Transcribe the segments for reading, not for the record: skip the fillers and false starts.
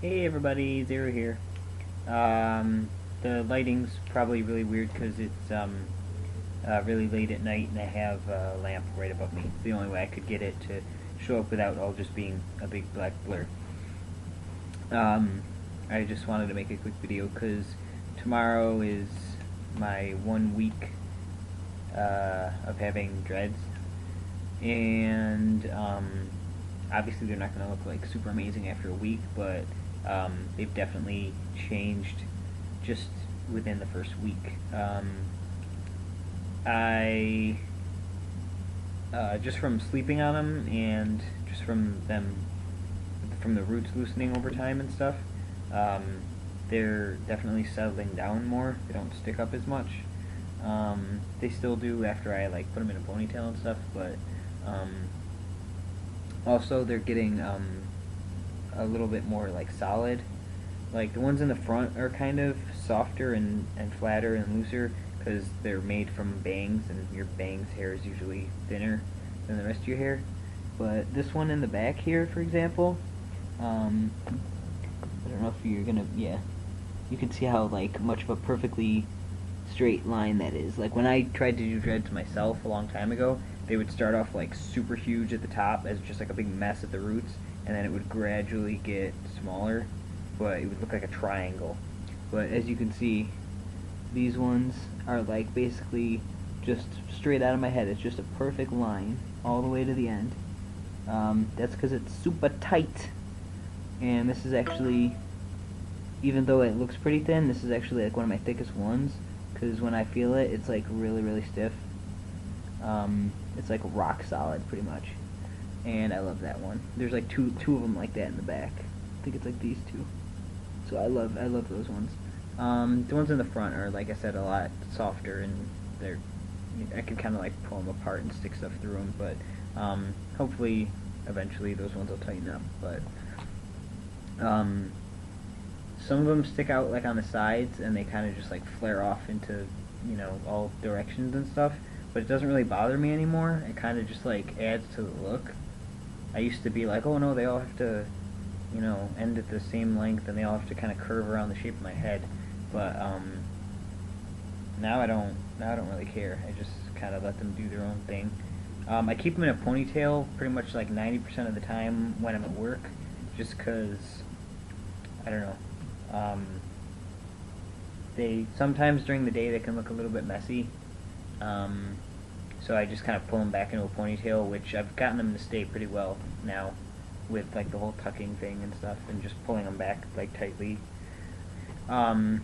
Hey everybody, Zero here. Um, the lighting's probably really weird because it's really late at night and I have a lamp right above me. It's the only way I could get it to show up without all just being a big black blur. Um, I just wanted to make a quick video because tomorrow is my 1 week of having dreads, and obviously they're not going to look like super amazing after a week, but they've definitely changed just within the first week. I just from sleeping on them and just from the roots loosening over time and stuff, um, they're definitely settling down more. They don't stick up as much. They still do after I like put them in a ponytail and stuff, but um, also they're getting a little bit more like solid. Like the ones in the front are kind of softer and flatter and looser because they're made from bangs, and your bangs hair is usually thinner than the rest of your hair. But this one in the back here, for example, I don't know if you're gonna, yeah, you can see how like much of a perfectly straight line that is. Like when I tried to do dreads myself a long time ago, they would start off like super huge at the top as just like a big mess at the roots, and then it would gradually get smaller, but it would look like a triangle. But as you can see, these ones are like basically just straight out of my head. It's just a perfect line all the way to the end. That's because it's super tight, and this is actually, even though it looks pretty thin, this is actually like one of my thickest ones, because when I feel it, it's like really, really stiff. It's like rock solid, pretty much. And I love that one. There's like two of them like that in the back. I think it's like these two. So I love those ones. The ones in the front are, like I said, a lot softer, and they're, I can kind of like pull them apart and stick stuff through them. But hopefully, eventually, those ones will tighten up. But um, some of them stick out like on the sides, and they kind of just like flare off into, all directions and stuff. But it doesn't really bother me anymore. It kind of just like adds to the look. I used to be like, oh no, they all have to, end at the same length, and they all have to kind of curve around the shape of my head. But now I don't. Now I don't really care. I just kind of let them do their own thing. I keep them in a ponytail pretty much like 90% of the time when I'm at work, just because I don't know. Um, they sometimes during the day they can look a little bit messy. Um, so I just kind of pull them back into a ponytail, which I've gotten them to stay pretty well now, with like the whole tucking thing and stuff, and just pulling them back like tightly. Um,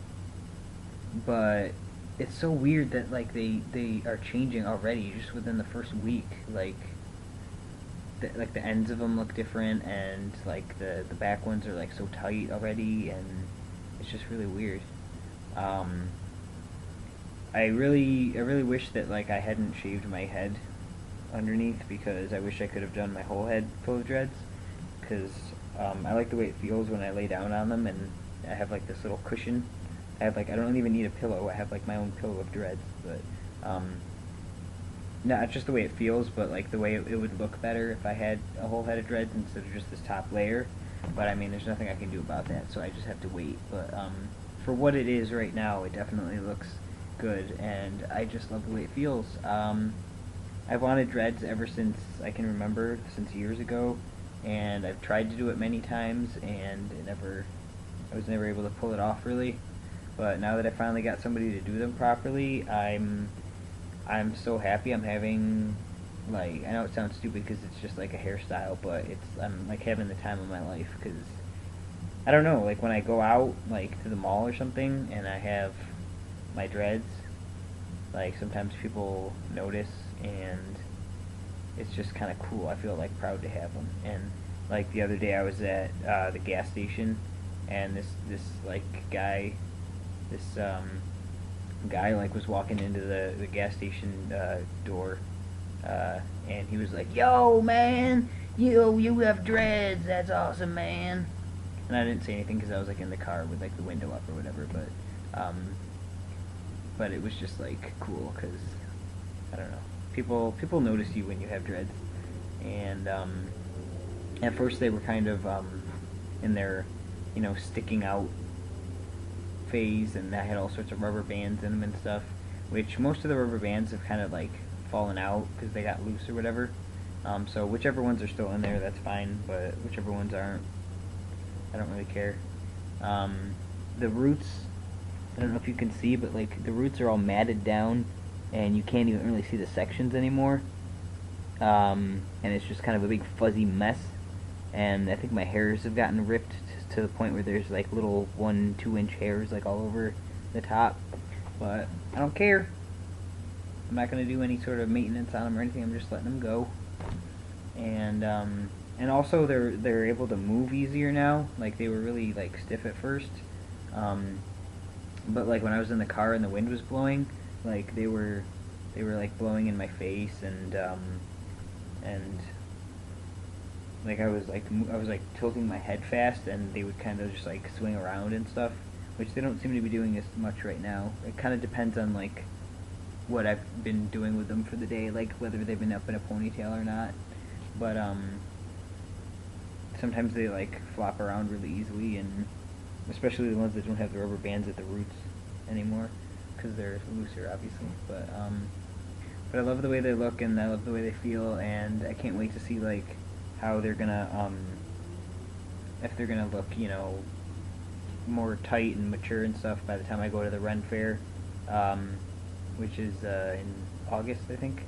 but it's so weird that like they are changing already just within the first week. Like the ends of them look different, and like the back ones are like so tight already, and it's just really weird. Um, I really wish that like I hadn't shaved my head underneath, because I wish I could have done my whole head full of dreads, because I like the way it feels when I lay down on them, and I have like this little cushion. I don't even need a pillow. I have like my own pillow of dreads, but not just the way it feels, but like the way it would look better if I had a whole head of dreads instead of just this top layer. But I mean, there's nothing I can do about that, so I just have to wait. But for what it is right now, it definitely looks good, and I just love the way it feels. I've wanted dreads ever since I can remember, since years ago, and I've tried to do it many times, and I was never able to pull it off really. But now that I finally got somebody to do them properly, I'm so happy. I'm having, like, I know it sounds stupid because it's just like a hairstyle, but I'm like having the time of my life, because I don't know, like when I go out like to the mall or something and I have my dreads, like sometimes people notice, and it's just kind of cool. I feel like proud to have them. And like the other day I was at the gas station, and this like this guy like was walking into the gas station door, and he was like, "Yo, man, you have dreads. That's awesome, man." And I didn't say anything because I was like in the car with like the window up or whatever. But it was just like cool because I don't know. People notice you when you have dreads, and at first they were kind of in their sticking out phase, and that had all sorts of rubber bands in them and stuff, which most of the rubber bands have kind of like fallen out because they got loose or whatever. So whichever ones are still in there, that's fine, but whichever ones aren't, I don't really care. The roots, I don't know if you can see, but like the roots are all matted down, and you can't even really see the sections anymore. And it's just kind of a big fuzzy mess. And I think my hairs have gotten ripped to the point where there's like little 1-2 inch hairs like all over the top. But I don't care. I'm not gonna do any sort of maintenance on them or anything. I'm just letting them go. And also they're able to move easier now. Like they were really like stiff at first. But like when I was in the car and the wind was blowing, like they were like blowing in my face, and like I was like tilting my head fast, and they would kind of just like swing around and stuff, which they don't seem to be doing as much right now. It kind of depends on like what I've been doing with them for the day, like whether they've been up in a ponytail or not. But sometimes they like flop around really easily, and especially the ones that don't have the rubber bands at the roots anymore, because they're looser, obviously. But I love the way they look, and I love the way they feel, and I can't wait to see like how they're gonna if they're gonna look, more tight and mature and stuff by the time I go to the Ren Fair, which is in August, I think.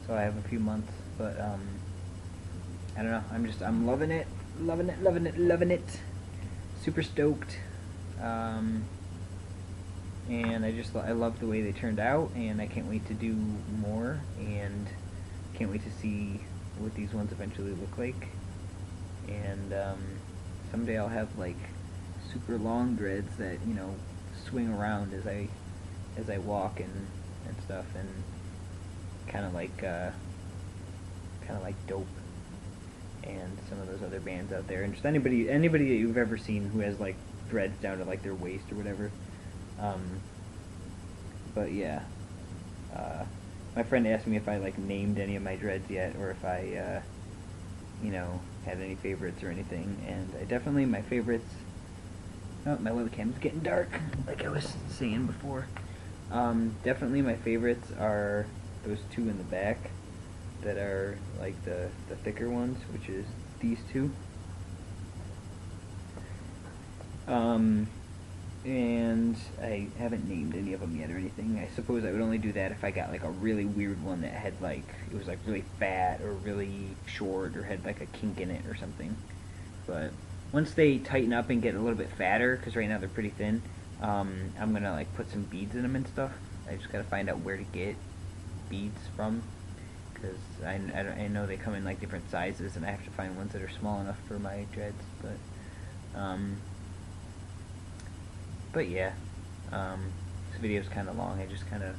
So I have a few months, but I don't know. I'm loving it, loving it, loving it, loving it. Super stoked. And I love the way they turned out, and I can't wait to do more, and can't wait to see what these ones eventually look like. And someday I'll have like super long dreads that swing around as I walk and stuff, and kind of like Dope and some of those other bands out there, and just anybody that you've ever seen who has like dreads down to like their waist or whatever. But yeah, my friend asked me if I like named any of my dreads yet, or if I had any favorites or anything, and I definitely, my favorites. Oh, my webcam's getting dark, like I was saying before. Definitely my favorites are those two in the back that are like the thicker ones, which is these two. And I haven't named any of them yet or anything. I suppose I would only do that if I got like a really weird one that had like, it was like really fat or really short or had like a kink in it or something. But once they tighten up and get a little bit fatter, because right now they're pretty thin, I'm gonna like put some beads in them and stuff. I just gotta find out where to get beads from, because I know they come in like different sizes, and I have to find ones that are small enough for my dreads. But yeah, this video's kind of long. I just kind of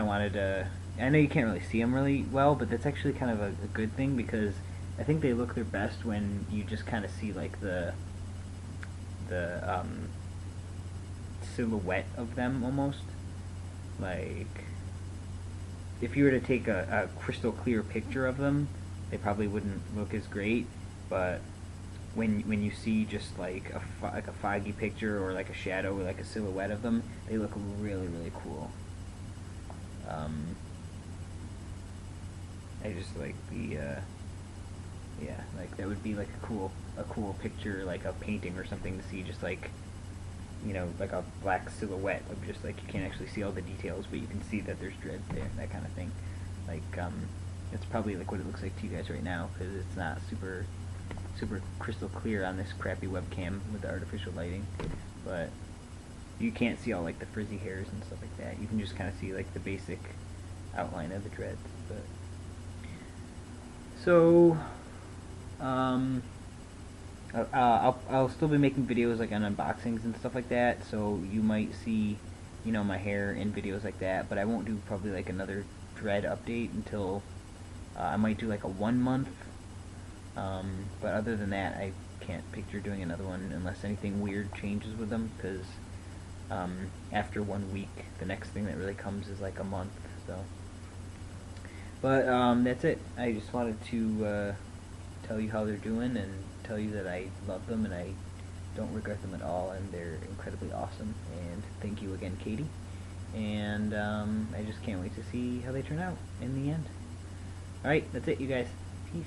wanted to. I know you can't really see them really well, but that's actually kind of a good thing, because I think they look their best when you just kind of see like the silhouette of them almost. Like, if you were to take a crystal clear picture of them, they probably wouldn't look as great, but when you see just like a foggy picture or like a shadow or like a silhouette of them, they look really, really cool. I just like the yeah, like that would be like a cool picture, like a painting or something, to see just like like a black silhouette of just like, you can't actually see all the details, but you can see that there's dreads there, that kind of thing. Like it's probably like what it looks like to you guys right now, because it's not super crystal clear on this crappy webcam with the artificial lighting, but you can't see all like the frizzy hairs and stuff like that. You can just kind of see like the basic outline of the dreads. But so I'll still be making videos like on unboxings and stuff like that, so you might see my hair in videos like that, but I won't do probably like another dread update until I might do like a 1 month. But other than that, I can't picture doing another one unless anything weird changes with them, because after 1 week, the next thing that really comes is like a month. So, but that's it. I just wanted to tell you how they're doing, and tell you that I love them, and I don't regret them at all, and they're incredibly awesome. And thank you again, Katie. And I just can't wait to see how they turn out in the end. Alright, that's it, you guys. Peace.